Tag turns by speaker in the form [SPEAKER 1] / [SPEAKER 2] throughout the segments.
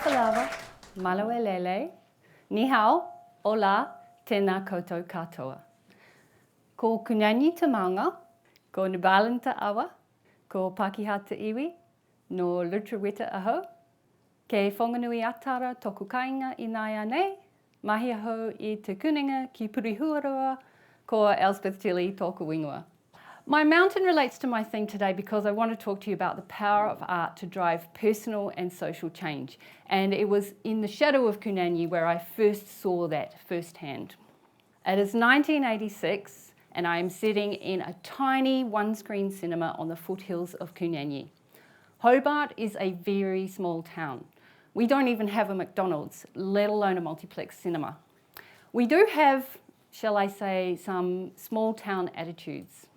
[SPEAKER 1] Kalava, Malawelele, Ni hao, Ola, Tēnā koutou katoa. Ko Kunani te maunga, ko Nubalan te awa, ko Pakiha te iwi, no Lutrawita aho, ke whanganui atara toku kainga I nai anei, mahi aho I te kuninga ki Purihuaroa, ko Elspeth Tilley tōku wingua. My mountain relates to my theme today because I want to talk to you about the power of art to drive personal and social change. And it was in the shadow of Kunani where I first saw that firsthand. It is 1986 and I am sitting in a tiny one-screen cinema on the foothills of Kunani. Hobart is a very small town. We don't even have a McDonald's, let alone a multiplex cinema. We do have, shall I say, some small town attitudes.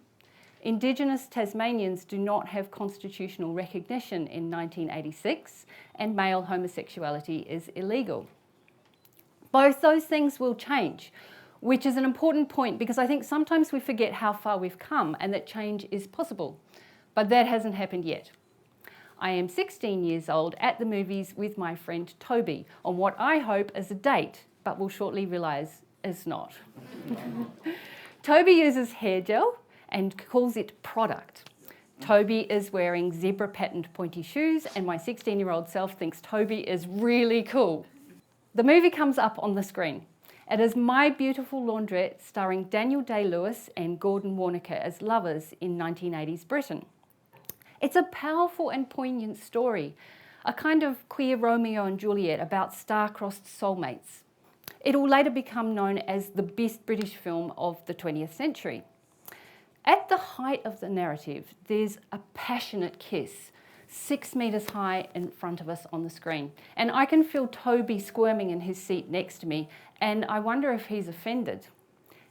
[SPEAKER 1] Indigenous Tasmanians do not have constitutional recognition in 1986 and male homosexuality is illegal. Both those things will change, which is an important point because I think sometimes we forget how far we've come and that change is possible, but that hasn't happened yet. I am 16 years old at the movies with my friend Toby on what I hope is a date, but will shortly realise is not. Toby uses hair gel and calls it product. Toby is wearing zebra patterned pointy shoes and my 16-year-old self thinks Toby is really cool. The movie comes up on the screen. It is My Beautiful Laundrette starring Daniel Day-Lewis and Gordon Warnaker as lovers in 1980s Britain. It's a powerful and poignant story, a kind of queer Romeo and Juliet about star-crossed soulmates. It will later become known as the best British film of the 20th century. At the height of the narrative, there's a passionate kiss, 6 metres high in front of us on the screen. And I can feel Toby squirming in his seat next to me, and I wonder if he's offended.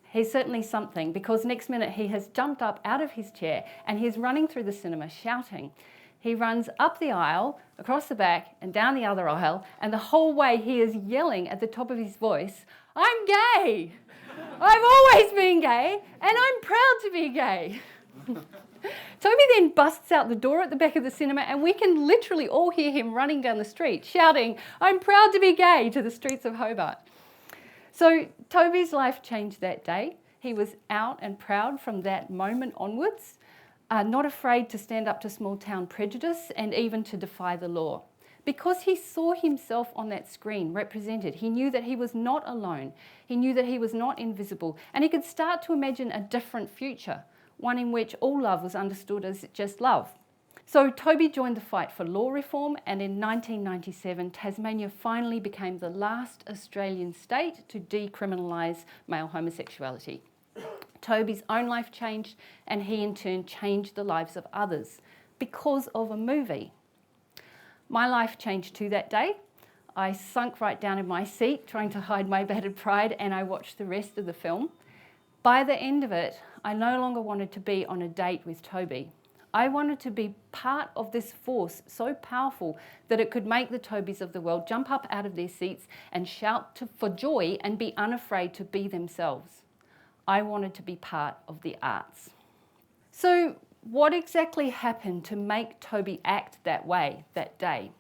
[SPEAKER 1] He's certainly something, because next minute he has jumped up out of his chair and he's running through the cinema shouting. He runs up the aisle, across the back and down the other aisle, and the whole way he is yelling at the top of his voice, "I'm gay! I've always been gay and I'm proud to be gay." Toby then busts out the door at the back of the cinema and we can literally all hear him running down the street shouting, "I'm proud to be gay," to the streets of Hobart. So Toby's life changed that day. He was out and proud from that moment onwards, not afraid to stand up to small town prejudice and even to defy the law. Because he saw himself on that screen represented, he knew that he was not alone. He knew that he was not invisible, and he could start to imagine a different future, one in which all love was understood as just love. So Toby joined the fight for law reform, and in 1997, Tasmania finally became the last Australian state to decriminalise male homosexuality. Toby's own life changed, and he in turn changed the lives of others because of a movie. My life changed too that day. I sunk right down in my seat trying to hide my battered pride and I watched the rest of the film. By the end of it, I no longer wanted to be on a date with Toby. I wanted to be part of this force so powerful that it could make the Tobys of the world jump up out of their seats and shout for joy and be unafraid to be themselves. I wanted to be part of the arts. So, what exactly happened to make Toby act that way that day?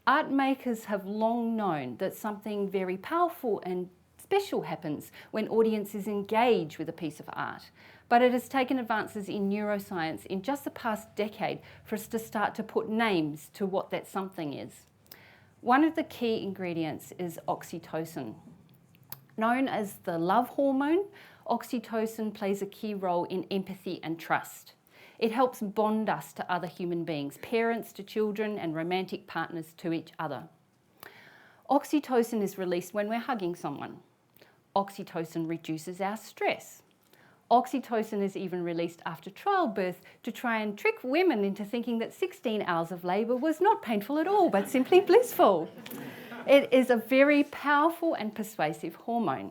[SPEAKER 1] Art makers have long known that something very powerful and special happens when audiences engage with a piece of art. But it has taken advances in neuroscience in just the past decade for us to start to put names to what that something is. One of the key ingredients is oxytocin. Known as the love hormone, oxytocin plays a key role in empathy and trust. It helps bond us to other human beings, parents to children and romantic partners to each other. Oxytocin is released when we're hugging someone. Oxytocin reduces our stress. Oxytocin is even released after childbirth to try and trick women into thinking that 16 hours of labour was not painful at all, but simply blissful. It is a very powerful and persuasive hormone.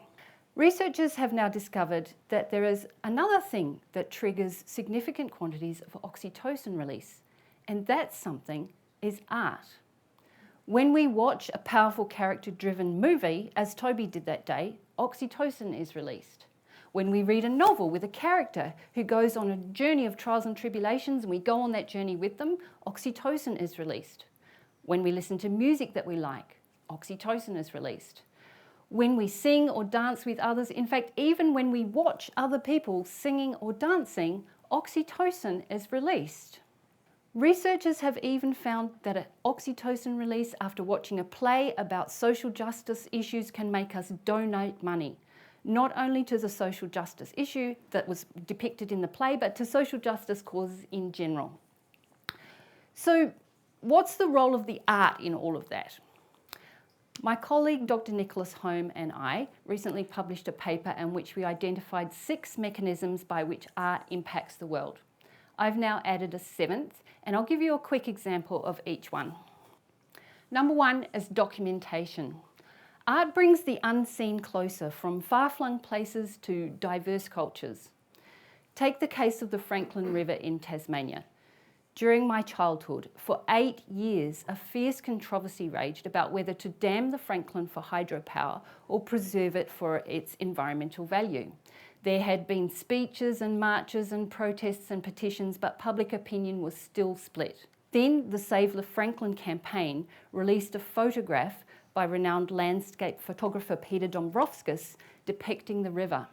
[SPEAKER 1] Researchers have now discovered that there is another thing that triggers significant quantities of oxytocin release, and that something is art. When we watch a powerful character-driven movie, as Toby did that day, oxytocin is released. When we read a novel with a character who goes on a journey of trials and tribulations and we go on that journey with them, oxytocin is released. When we listen to music that we like, oxytocin is released. When we sing or dance with others, in fact, even when we watch other people singing or dancing, oxytocin is released. Researchers have even found that an oxytocin release after watching a play about social justice issues can make us donate money, not only to the social justice issue that was depicted in the play, but to social justice causes in general. So, what's the role of the art in all of that? My colleague Dr. Nicholas Holm and I recently published a paper in which we identified 6 mechanisms by which art impacts the world. I've now added a 7th, and I'll give you a quick example of each one. Number 1 is documentation. Art brings the unseen closer, from far-flung places to diverse cultures. Take the case of the Franklin River in Tasmania. During my childhood, for 8 years, a fierce controversy raged about whether to dam the Franklin for hydropower or preserve it for its environmental value. There had been speeches and marches and protests and petitions, but public opinion was still split. Then the Save the Franklin campaign released a photograph by renowned landscape photographer Peter Dombrovskis depicting the river.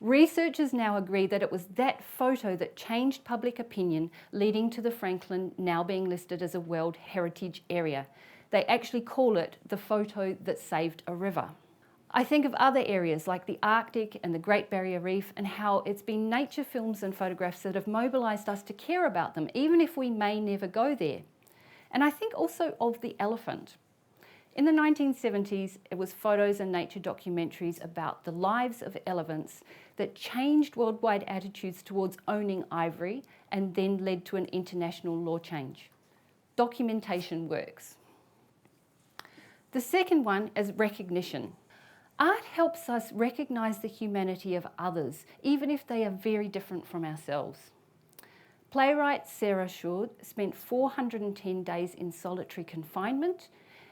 [SPEAKER 1] Researchers now agree that it was that photo that changed public opinion, leading to the Franklin now being listed as a World Heritage Area. They actually call it the photo that saved a river. I think of other areas like the Arctic and the Great Barrier Reef, and how it's been nature films and photographs that have mobilised us to care about them, even if we may never go there. And I think also of the elephant. In the 1970s, it was photos and nature documentaries about the lives of elephants that changed worldwide attitudes towards owning ivory and then led to an international law change. Documentation works. The second one is recognition. Art helps us recognise the humanity of others, even if they are very different from ourselves. Playwright Sarah Shourd spent 410 days in solitary confinement,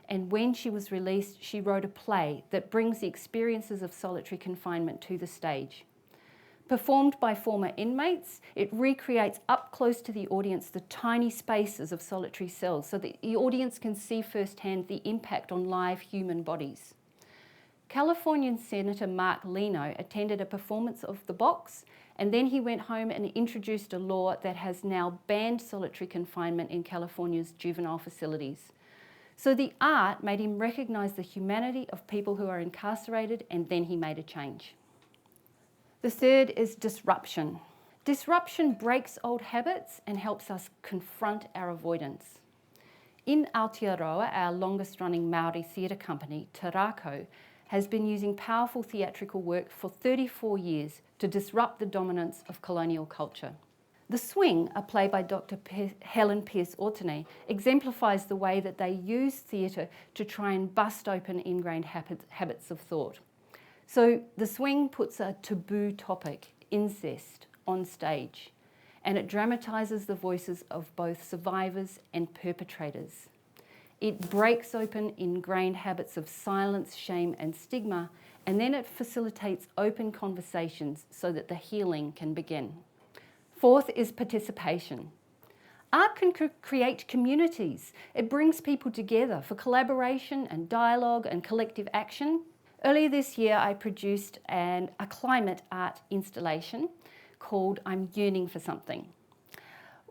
[SPEAKER 1] and when she was released, she wrote a play that brings the experiences of solitary confinement to the stage. Performed by former inmates, it recreates up close to the audience the tiny spaces of solitary cells so that the audience can see firsthand the impact on live human bodies. Californian Senator Mark Leno attended a performance of The Box, and then he went home and introduced a law that has now banned solitary confinement in California's juvenile facilities. So the art made him recognise the humanity of people who are incarcerated, and then he made a change. The third is disruption. Disruption breaks old habits and helps us confront our avoidance. In Aotearoa, our longest running Māori theatre company, Te Rākau, has been using powerful theatrical work for 34 years to disrupt the dominance of colonial culture. The Swing, a play by Dr. Helen Pearce-Ortenay, exemplifies the way that they use theatre to try and bust open ingrained habits of thought. So The Swing puts a taboo topic, incest, on stage, and it dramatises the voices of both survivors and perpetrators. It breaks open ingrained habits of silence, shame and stigma, and then it facilitates open conversations so that the healing can begin. Fourth is participation. Art can create communities. It brings people together for collaboration and dialogue and collective action. Earlier this year, I produced a climate art installation called I'm Yearning for Something.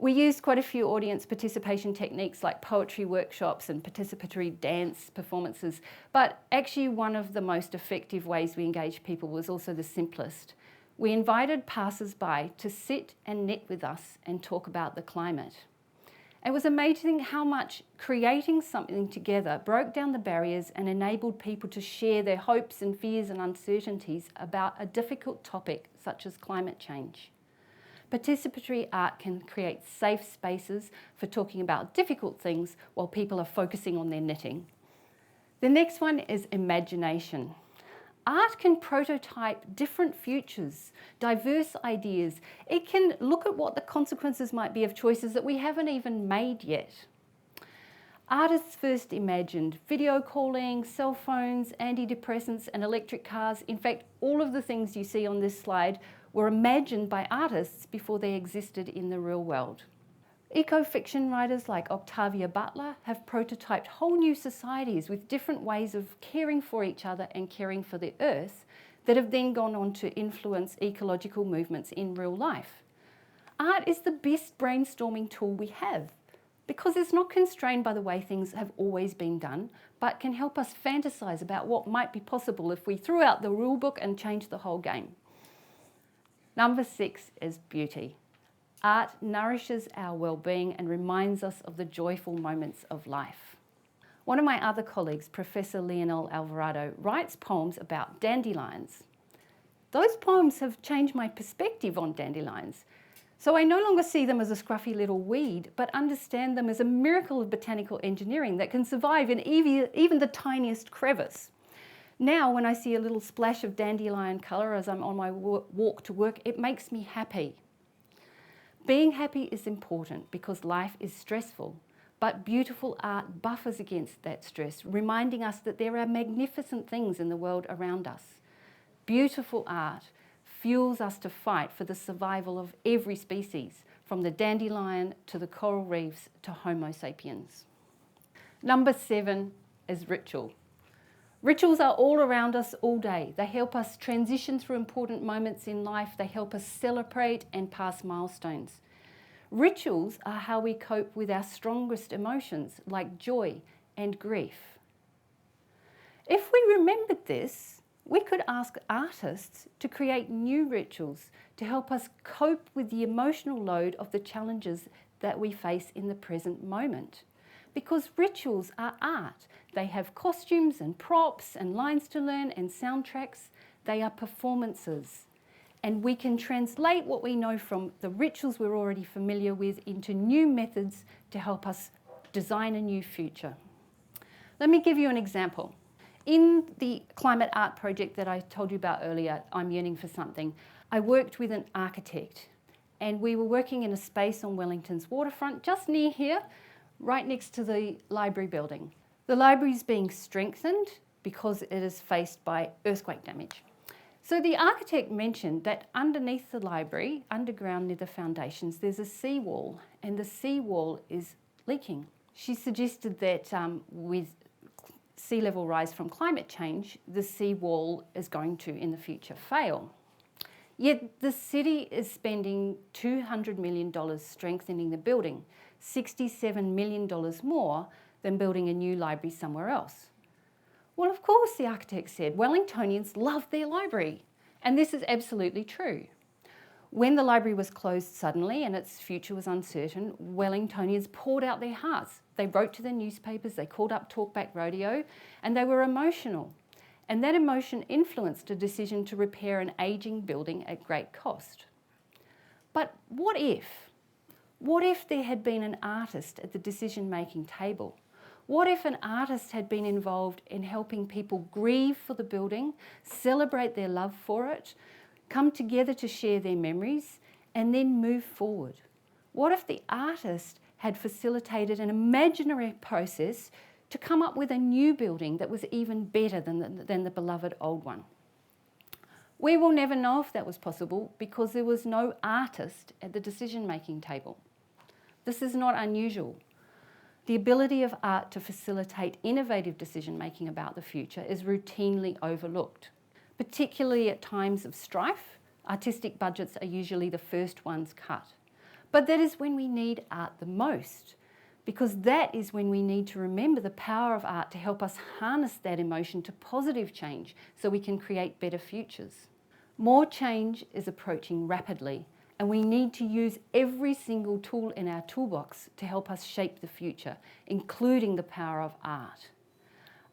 [SPEAKER 1] We used quite a few audience participation techniques like poetry workshops and participatory dance performances, but actually one of the most effective ways we engaged people was also the simplest. We invited passers-by to sit and knit with us and talk about the climate. It was amazing how much creating something together broke down the barriers and enabled people to share their hopes and fears and uncertainties about a difficult topic such as climate change. Participatory art can create safe spaces for talking about difficult things while people are focusing on their knitting. The next one is imagination. Art can prototype different futures, diverse ideas. It can look at what the consequences might be of choices that we haven't even made yet. Artists first imagined video calling, cell phones, antidepressants and electric cars. In fact, all of the things you see on this slide were imagined by artists before they existed in the real world. Eco-fiction writers like Octavia Butler have prototyped whole new societies with different ways of caring for each other and caring for the earth that have then gone on to influence ecological movements in real life. Art is the best brainstorming tool we have because it's not constrained by the way things have always been done, but can help us fantasize about what might be possible if we threw out the rule book and changed the whole game. Number 6 is beauty. Art nourishes our well-being and reminds us of the joyful moments of life. One of my other colleagues, Professor Leonel Alvarado, writes poems about dandelions. Those poems have changed my perspective on dandelions. So I no longer see them as a scruffy little weed, but understand them as a miracle of botanical engineering that can survive in even the tiniest crevice. Now, when I see a little splash of dandelion colour as I'm on my walk to work, it makes me happy. Being happy is important because life is stressful, but beautiful art buffers against that stress, reminding us that there are magnificent things in the world around us. Beautiful art fuels us to fight for the survival of every species, from the dandelion to the coral reefs to Homo sapiens. Number 7 is ritual. Rituals are all around us all day. They help us transition through important moments in life. They help us celebrate and pass milestones. Rituals are how we cope with our strongest emotions, like joy and grief. If we remembered this, we could ask artists to create new rituals to help us cope with the emotional load of the challenges that we face in the present moment. Because rituals are art. They have costumes and props and lines to learn and soundtracks. They are performances. And we can translate what we know from the rituals we're already familiar with into new methods to help us design a new future. Let me give you an example. In the climate art project that I told you about earlier, I'm Yearning for Something, I worked with an architect, and we were working in a space on Wellington's waterfront, just near here, right next to the library building. The library is being strengthened because it is faced by earthquake damage. So the architect mentioned that underneath the library, underground near the foundations, there's a seawall, and the seawall is leaking. She suggested that with sea level rise from climate change, the seawall is going to, in the future, fail. Yet the city is spending $200 million strengthening the building, $67 million more than building a new library somewhere else. Well, of course, the architect said, Wellingtonians love their library. And this is absolutely true. When the library was closed suddenly and its future was uncertain, Wellingtonians poured out their hearts. They wrote to the newspapers, they called up Talkback Radio, and they were emotional. And that emotion influenced a decision to repair an ageing building at great cost. But what if? What if there had been an artist at the decision-making table? What if an artist had been involved in helping people grieve for the building, celebrate their love for it, come together to share their memories, and then move forward? What if the artist had facilitated an imaginary process to come up with a new building that was even better than the beloved old one? We will never know if that was possible because there was no artist at the decision-making table. This is not unusual. The ability of art to facilitate innovative decision-making about the future is routinely overlooked. Particularly at times of strife, artistic budgets are usually the first ones cut. But that is when we need art the most, because that is when we need to remember the power of art to help us harness that emotion to positive change so we can create better futures. More change is approaching rapidly, and we need to use every single tool in our toolbox to help us shape the future, including the power of art.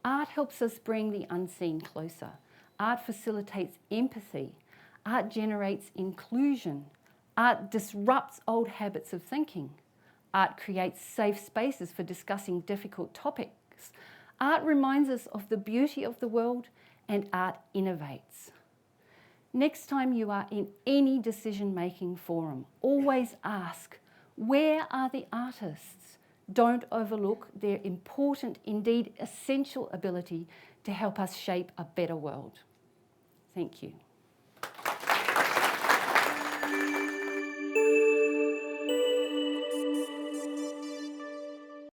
[SPEAKER 1] Art helps us bring the unseen closer. Art facilitates empathy. Art generates inclusion. Art disrupts old habits of thinking. Art creates safe spaces for discussing difficult topics. Art reminds us of the beauty of the world, and art innovates. Next time you are in any decision-making forum, always ask, where are the artists? Don't overlook their important, indeed essential ability to help us shape a better world. Thank you.